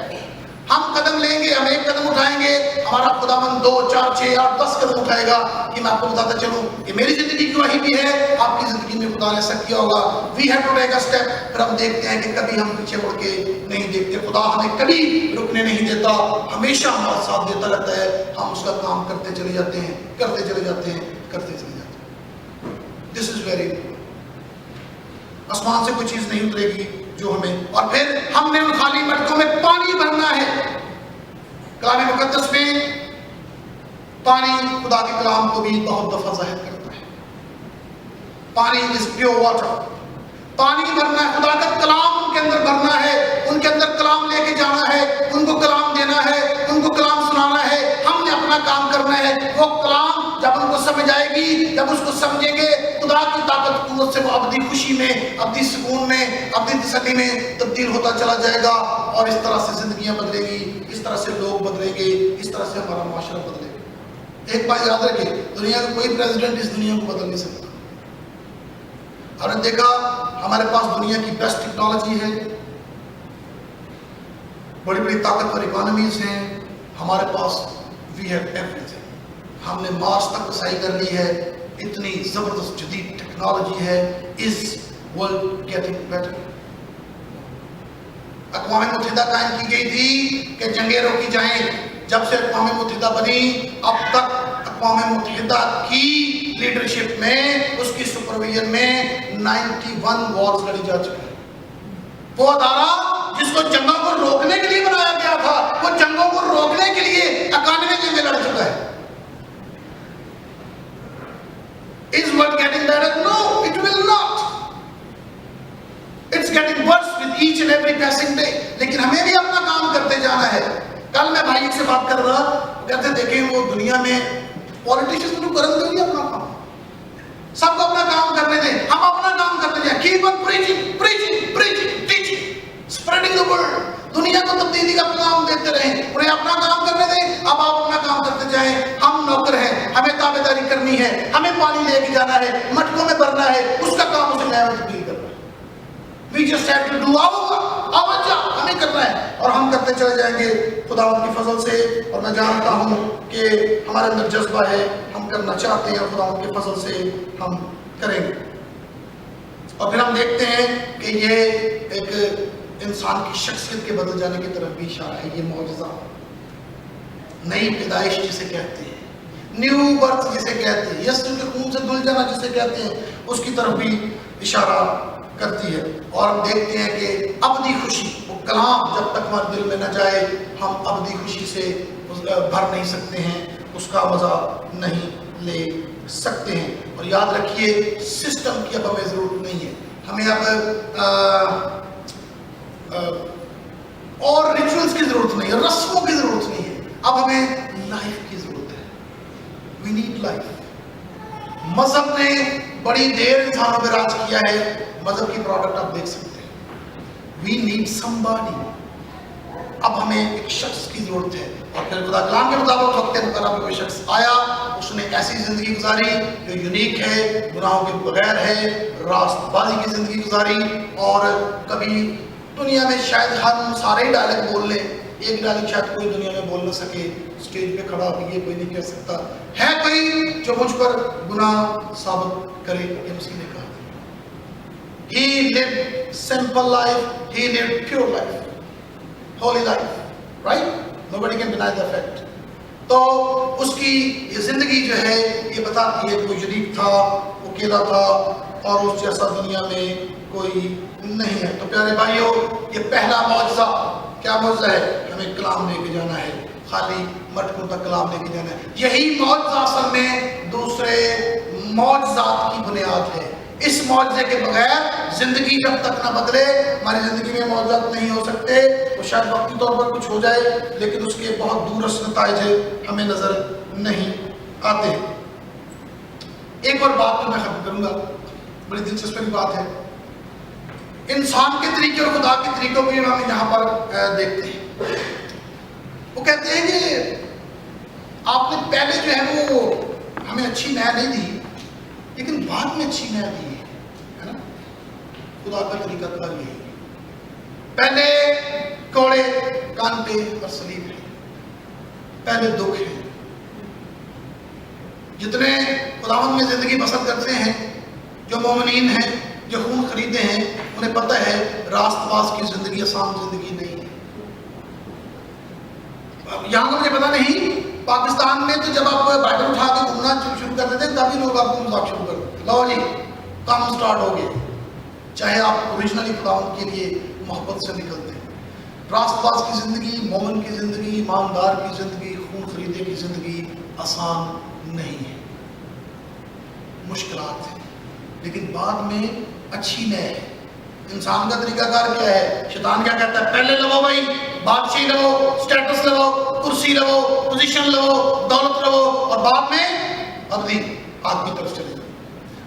[SPEAKER 1] ہم قدم لیں گے، ہم ایک قدم اٹھائیں گے، ہمارا خداوند 2 4 6 8 10 قدم اٹھائے گا. کہ میں آپ کو بتاتا چلوں کہ میری زندگی کی وحی بھی ہے، آپ کی زندگی میں خدا نے ایسا کیا ہوگا. We have to take a step. پھر ہم دیکھتے ہیں کہ کبھی ہم پیچھے مڑ کے نہیں دیکھتے. خدا ہمیں کبھی رکنے نہیں دیتا، ہمیشہ ہمارا ساتھ دیتا رہتا ہے. ہم اس کا کام کرتے چلے جاتے ہیں، کرتے چلے جاتے ہیں، کرتے چلے جاتے ہیں. This is very important. آسمان سے کوئی چیز نہیں اترے گی جو ہمیں، اور پھر ہم نے ان خالی مٹکوں میں پانی بھرنا ہے. کلام مقدس میں پانی خدا کے کلام کو بھی بہت دفعہ ظاہر کرتا ہے. پانی از پیور واٹر. پانی بھرنا ہے، خدا کا کلام ان کے اندر بھرنا ہے، ان کے اندر کلام لے کے جانا ہے، ان کو کلام دینا ہے، ان کو کلام سنانا ہے. ہم نے اپنا کام کرنا ہے. وہ کلام جب ان کو سمجھ آئے گی، جب اس کو سمجھیں گے، خدا کی طاقت قوت سے وہ ابدی خوشی میں، ابدی سکون میں، ابدی تسلی میں تبدیل ہوتا چلا جائے گا. اور اس طرح سے زندگیاں بدلے گی، اس طرح سے لوگ بدلیں گے، اس طرح سے ہمارا معاشرہ بدلے گا. ایک بات یاد رکھیں، دنیا کا کوئی پریزیڈنٹ اس دنیا کو بدل نہیں سکتا. آپ نے دیکھا ہمارے پاس دنیا کی بیسٹ ٹیکنالوجی ہے، بڑی بڑی طاقتور اکانومیز ہیں، ہمارے پاس وی ہیو ایوری تھنگ. ہم نے مارس تک رسائی کر لی ہے، اتنی زبردست جدید ٹیکنالوجی ہے. Is world getting better? اقوام متحدہ قائم کی گئی تھی کہ جنگیں روکی جائیں. جب سے اقوام متحدہ بنی اب تک اقوام متحدہ کی لیڈرشپ میں، اس کی سپرویژن میں 91 وارز لڑی جا چکی ہیں. وہ ادارہ جس کو جنگوں کو روکنے کے لیے بنایا گیا تھا، وہ جنگوں کو روکنے کے لیے 91 جنگیں لڑ چکا ہے. Is world getting better? No, it will not. It's getting worse with each and every passing day. لیکن ہمیں بھی اپنا کام کرتے جانا ہے. کل میں بھائی سے بات کر رہا، کہتے دیکھیں وہ دنیا میں پولیٹیشنز کو کرن دیں گے اپنا کام، سب کو اپنا کام کرنے دیں، ہم اپنا کام کرتے جائیں. Keep on preaching, preaching, preaching, teaching, spreading the word. دنیا کو تبدیلی کا پیغام دیتے رہیں، انہیں اپنا کام کرنے دیں. اب آپ اپنا کام کرتے جائیں. ہم نوکر ہیں، ہمیں تابعداری کرنی ہے، ہمیں پانی لے کے جانا ہے، مٹکوں میں بھرنا ہے، اس کا کام اسے نیا تبدیل کرنا ہے. We just have to do our job. ہمیں کرنا ہے اور ہم کرتے چلے جائیں گے خداوند کی فضل سے. اور میں جانتا ہوں کہ ہمارے اندر جذبہ ہے، ہم کرنا چاہتے ہیں، اور خداوند کی فضل سے ہم کریں گے. اور پھر ہم دیکھتے ہیں کہ یہ ایک انسان کی شخصیت کے بدل جانے کی طرف بھی اشارہ ہے. یہ معجزہ، نئی پیدائش جسے کہتے ہیں، نیو برتھ جسے کہتے ہیں، یسوع کے خون سے دھل جانا جسے کہتے ہیں، اس کی طرف بھی اشارہ کرتی ہے. اور ہم دیکھتے ہیں کہ ابدی خوشی، وہ کلام جب تک ہمارے دل میں نہ جائے ہم ابدی خوشی سے بھر نہیں سکتے ہیں، اس کا مزہ نہیں لے سکتے ہیں. اور یاد رکھیے سسٹم کی اب ہمیں ضرورت نہیں ہے، ہمیں اب اور ریچولز کی ضرورت نہیں ہے، رسموں کی ضرورت نہیں ہے، اب ہمیں لائف کی ضرورت ہے. We need life. مذہب نے بڑی دیر انسانوں پہ راج کیا ہے، مذہب کی پروڈکٹ آپ دیکھ سکتے ہیں. We need somebody. اب ہمیں ایک شخص کی ضرورت ہے، اور پھر خدا کلام کے مطابق وقت مقررہ پہ کوئی شخص آیا، اس نے ایسی زندگی گزاری جو یونیک ہے، گناہوں کے بغیر ہے، راست بازی کی زندگی گزاری. اور کبھی دنیا میں شاید ہم سارے ڈائلیکٹ بول لیں، ایک ڈائلیکٹ شاید کوئی دنیا میں بول نہ سکے، اسٹیج پہ کھڑا ہو یہ کوئی نہیں کہہ سکتا ہے کوئی جو مجھ پر گناہ ثابت کرے. یہ مسیح نے کہا. He lived simple life, he lived pure life, holy life, right? Nobody can deny the fact. تو اس کی یہ زندگی جو ہے یہ بتاتی ہے کہ وہ یونیک تھا، وہ اکیلا تھا، اور اس جیسا دنیا میں کوئی نہیں ہے. تو پیارے بھائیو، یہ پہلا معجزہ کیا معجزہ ہے؟ ہمیں کلام لے کے جانا ہے، خالی مٹکوں تک کلام لے کے جانا ہے. یہی معجزہ اصل میں دوسرے معجزات کی بنیاد ہے. اس معجزے کے بغیر زندگی جب تک نہ بدلے ہماری زندگی میں معجزات نہیں ہو سکتے. وہ شاید وقتی طور پر کچھ ہو جائے لیکن اس کے بہت دورس نتائج ہمیں نظر نہیں آتے. ایک اور بات میں ختم کروں گا، بڑی دلچسپ بات ہے. انسان کے طریقے اور خدا کے طریقوں کو ہم یہاں پر دیکھتے ہیں. وہ کہتے ہیں کہ آپ نے پہلے جو ہے وہ ہمیں اچھی نیا نہیں دی لیکن بعد میں اچھی نیا دی ہے نا. خدا کا طریقہ کار یہی ہے. پہلے کوڑے کانٹے اور صلیب ہے، پہلے دکھ ہے. جتنے خداوند میں زندگی بسر کرتے ہیں، جو مومنین ہیں، جو خون خریدے ہیں، انہیں پتہ ہے راست باز کی زندگی آسان زندگی نہیں ہے. یہاں مجھے پتا نہیں پاکستان میں تو جب آپ بائبل اٹھا کے گھومنا شروع کر دیتے ہیں تبھی لوگ آپ کو مذاق شروع کر دیتے ہیں. لو جی کام سٹارٹ ہو گئے، چاہے آپ اوریجنلی خداوند کے لیے محبت سے نکلتے ہیں. راست باز کی زندگی، مومن کی زندگی، ایماندار کی زندگی، خون خریدے کی زندگی آسان نہیں ہے، مشکلات ہیں، لیکن بعد میں اچھی نئے ہے. انسان کا طریقہ کار کیا ہے؟ شیطان کیا کہتا ہے؟ پہلے لو بھائی بادشاہی لو، سٹیٹس لو، کرسی لو، پوزیشن لو، دولت لو، اور بعد میں اپنی آگ کی طرف چلے جاؤ.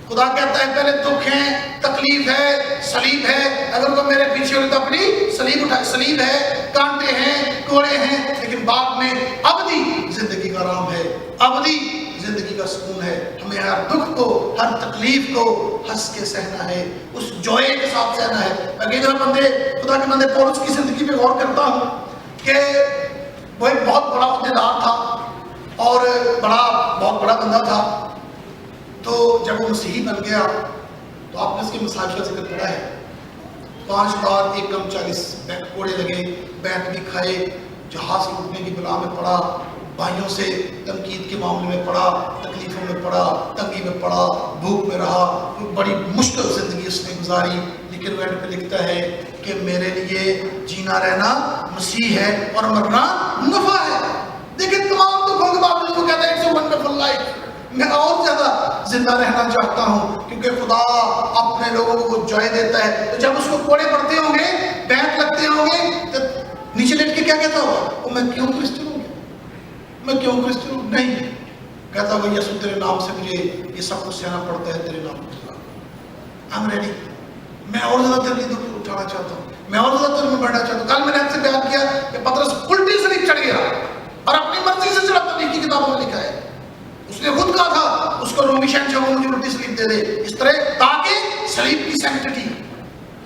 [SPEAKER 1] خدا کہتا ہے پہلے دکھ ہے، تکلیف ہے، صلیب ہے. اگر تو میرے پیچھے ہوئی تو اپنی صلیب اٹھائے. صلیب ہے، کانٹے ہیں، کوڑے ہیں، لیکن بعد میں ابدی زندگی کا آرام ہے، ابدی زندگی کا سکون ہے. ہمیں ہر دکھ کو، ہر تکلیف کو ہنس کے سہنا ہے، اس جوئے کے ساتھ سہنا ہے. اگلے جو بندے خدا کے بندے پولس کی زندگی پہ غور کرتا ہوں کہ وہ ایک بہت بڑا عہدیدار تھا اور بہت بڑا بندہ تھا. تو جب وہ مسیحی بن گیا تو آپ نے اس کے مسائل کا ذکر پڑھا ہے. 5 بار 1 کم 40 کوڑے لگے، بیت بھی کھائے، جہاز ٹوٹنے کی بلا میں پڑا، بھائیوں سے تنقید کے معاملے میں پڑا، تکلیفوں میں پڑا، تنگی میں پڑا، بھوک میں رہا. بڑی مشکل زندگی اس نے گزاری، لیکن وہ اینڈ پہ لکھتا ہے کہ میرے لیے جینا رہنا مسیح ہے اور مرنا نفع ہے. دیکھیں تمام دکھوں کے باوجود وہ کہتا ہے اٹس اے ونڈرفل لائف. میں اور زیادہ زندہ رہنا چاہتا ہوں کیونکہ خدا اپنے لوگوں کو وہ جوائے دیتا ہے. تو جب اس کو کوڑے پڑتے ہوں گے، بیت لگتے ہوں گے، تو نیچے لیٹ کے کیا کہتا ہوگا؟ میں کیوں کرسچن ہوں، میں کیوں کرسچن ہوں؟ نہیں کہتا وہ یسوع تیرے نام سے مجھے یہ سب کچھ سہنا پڑتا ہے، تیرے نام کو I'm ready. میں اور زیادہ تیرے لیے دکھ اٹھانا چاہتا ہوں، میں اور زیادہ تیرے میں بڑھنا چاہتا ہوں. کل میں نے آپ سے بیان کیا کہ پطرس الٹی سے نہیں چڑھ گیا اور اپنی مرضی سے چڑھا. تبلیغ کی کتابوں میں لکھا ہے اس نے خود کہا تھا اس کو رومی شہنشاہ کو مجھے الٹی سلیب دے دے، اس طرح تاکہ سلیب کی سینکٹیٹی،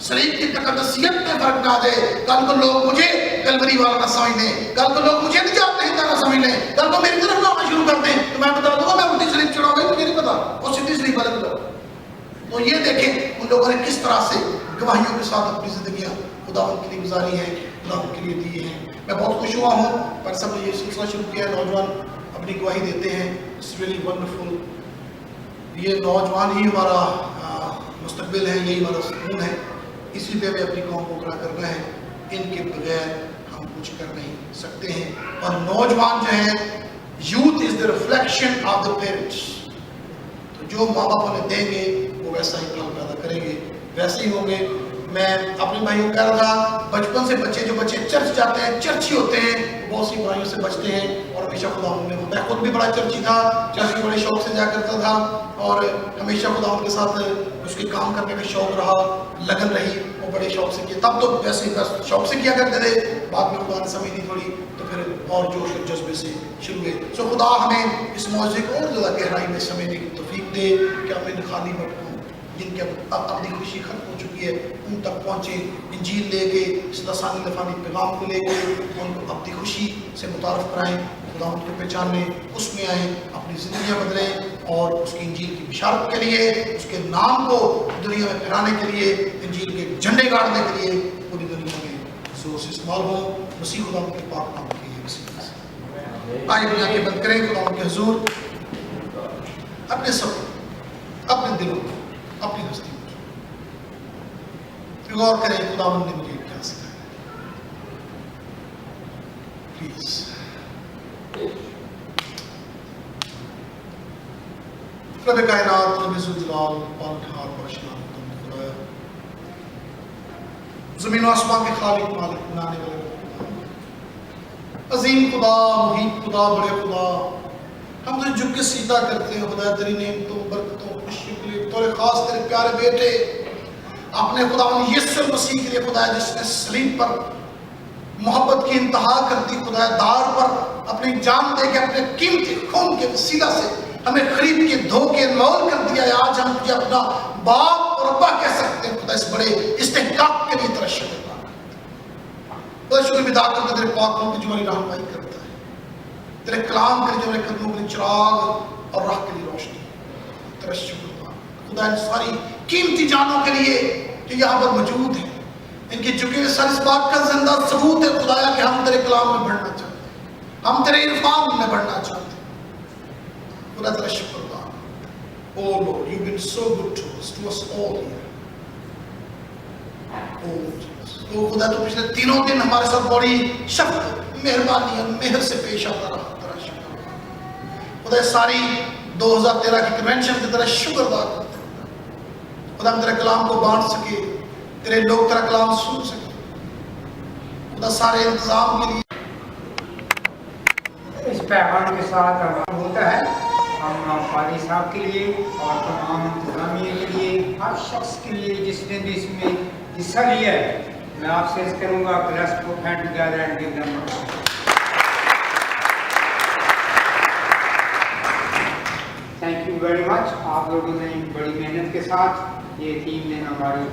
[SPEAKER 1] سلیب کی تقدسیت میں فرق نہ آ جائے. کل کو لوگ مجھے کلوری والا نہ سمجھ لیں، کل کو لوگ مجھے نجات نہیں دینا سمجھ لیں، کل کو میری طرف نہ آنا شروع کر دیں تو میں بتا دوں گا میں الٹی سلیب چڑھاؤں گا، مجھے نہیں پتا اور سیدھی سلیب والے بتاؤ. تو یہ دیکھیں ان لوگوں نے کس طرح سے گواہیوں کے ساتھ اپنی زندگیاں خداوند کے لیے گزاری ہیں، خداوند کے لیے دی ہیں. میں بہت خوش ہوا ہوں پر سب نے یہ سلسلہ شروع کیا ہے، نوجوان اپنی گواہی دیتے ہیں. It's really wonderful. یہ نوجوان ہی ہمارا مستقبل ہے، یہی ہمارا سکون ہے، اسی پہ ہمیں اپنی قوم کو کھڑا کرنا ہے، ان کے بغیر ہم کچھ کر نہیں سکتے ہیں۔ اور نوجوان جو ہیں، youth is the reflection of the parents, تو جو ماں باپ انہیں دیں گے وہ ویسا ہی کام پیدا کریں گے، ویسے ہی ہوں گے۔ میں اپنے بھائیوں کو کہہ رہا تھا، بچپن سے جو بچے چرچ جاتے ہیں، چرچی ہوتے ہیں، بہت سی برائیوں سے بچتے ہیں، اور ہمیشہ خدا نے، میں خود بھی بڑا چرچی تھا، چرچ کے بڑے شوق سے جا کرتا تھا، اور ہمیشہ خدا کے ساتھ اس کے کام کرنے کا شوق رہا، لگن رہی، وہ بڑے شوق سے کیا، تب تو ویسے ہی بس شوق سے کیا کرتے تھے، بعد میں خدا نے سمجھ دی تھوڑی، تو پھر اور جوش اور جذبے سے شروع ہوئے۔ سو خدا ہمیں اس موضوع کو اور زیادہ گہرائی میں سمجھنے کی توفیق دے کہ ہم ان خالی بٹوں جن کے اپنی خوشی ختم ہو چکی ہے ان تک پہنچے، انجیل لے کے، اس لسانی لفانی پیغام کو لے کے ان کو اپنی خوشی سے متعارف کرائیں، خدا ان کو پہچانیں، اس میں آئیں، اپنی زندگیاں بدلیں، اور اس کی انجیل کی بشارت کے لیے، اس کے نام کو دنیا میں پھیلانے کے لیے، انجیل کے جھنڈے گاڑنے کے لیے پوری دنیا میں زور سے استعمال ہوں۔ مسیح خدا ان کے پاک نام کے لیے وسیلہ سے آئے دنیا کے بند کریں خدا ان کے حضور، اپنے سب، اپنے دلوں میں، اپنی ہستی میں غور کریں، خدا نے مجھے کیا سکھایا، پلیز۔ رب کائنات، رب ذوالجلال، پالنہار، بخشنہار، خدایا، زمین و آسمان کے خالق، مالک، بنانے والے عظیم خدا، محیط خدا، بڑے خدا، ہم تجھے جھک کے سجدہ کرتے ہیں خدا، تیری نعمتوں، برکتوں، خوشیوں کے لیے، بطور خاص تیرے پیارے بیٹے اپنے خدا یسوع مسیح کے لیے خدا، جس نے صلیب پر محبت کی انتہا کر دی خدا، دار پر اپنی جان دے کے اپنے قیمتی خون کے وسیلہ سے ہمیں خرید کے دھو کے انمول کر دیا ہے۔ آج ہم تجھے اپنا باپ اور ابا کہہ سکتے ہیں خدا، اس بڑے استحقاق کے لیے تیرا شکر خدا، شکر ادا کرتے تیرے پاک نام کی جو ہماری رہنمائی کرتا ہے، تیرے کلام کے لیے جو ہمارے قدموں کے لیے چراغ اور راہ کے لیے روشنی، تیرا شکر خدا ان ساری قیمتی جانوں کے لیے جو یہاں پر موجود ہیں، ان کی جھکے ہوئے سر اس بات کا زندہ ثبوت ہے خدایا کہ ہم تیرے کلام میں بڑھنا چاہتے ہیں، ہم تیرے عرفان میں بڑھنا چاہتے ہیں خدا، تیرا شکر خدا۔ Oh Lord, you've been so good to us all here. Oh Jesus, oh خدا تو پچھلے تینوں دن ہمارے ساتھ بڑی شفقت، مہربانی اور مہر سے پیش آتا رہا، تیرا شکر خدا۔ ساری 2013 کی کنونشن کی طرح شکر ادا کرتے ہیں خدا، ہم تیرے کلام کو بانٹ سکے، تیرے لوگ تیرا کلام سن سکے خدا، سارے انتظام کے لیے
[SPEAKER 2] اس پیغام کے ساتھ آغاز ہوتا ہے۔ ہم قاضی صاحب کے لیے اور تمام انتظامیہ کے لیے، ہر شخص کے لیے جس نے بھی اس میں حصہ لیا ہے، میں آپ سے عرض کروں گا کہ let's put hand together and give them thank you very much. آپ لوگوں نے بڑی محنت کے ساتھ یہ تھیم نے ہماری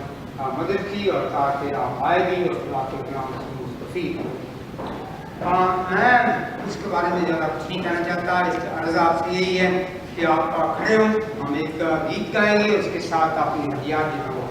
[SPEAKER 2] مدد کی، اور تاکہ آپ آئے بھی اور خدا کے کلام سے مستفید ہوں۔ میں اس کے بارے میں زیادہ کچھ نہیں کہنا چاہتا، اس کا عرض آپ سے یہی ہے کہ آپ کھڑے ہوں، ہم ایک گیت گائیں گے، اس کے ساتھ اپنی ہدیات جو ہیں وہ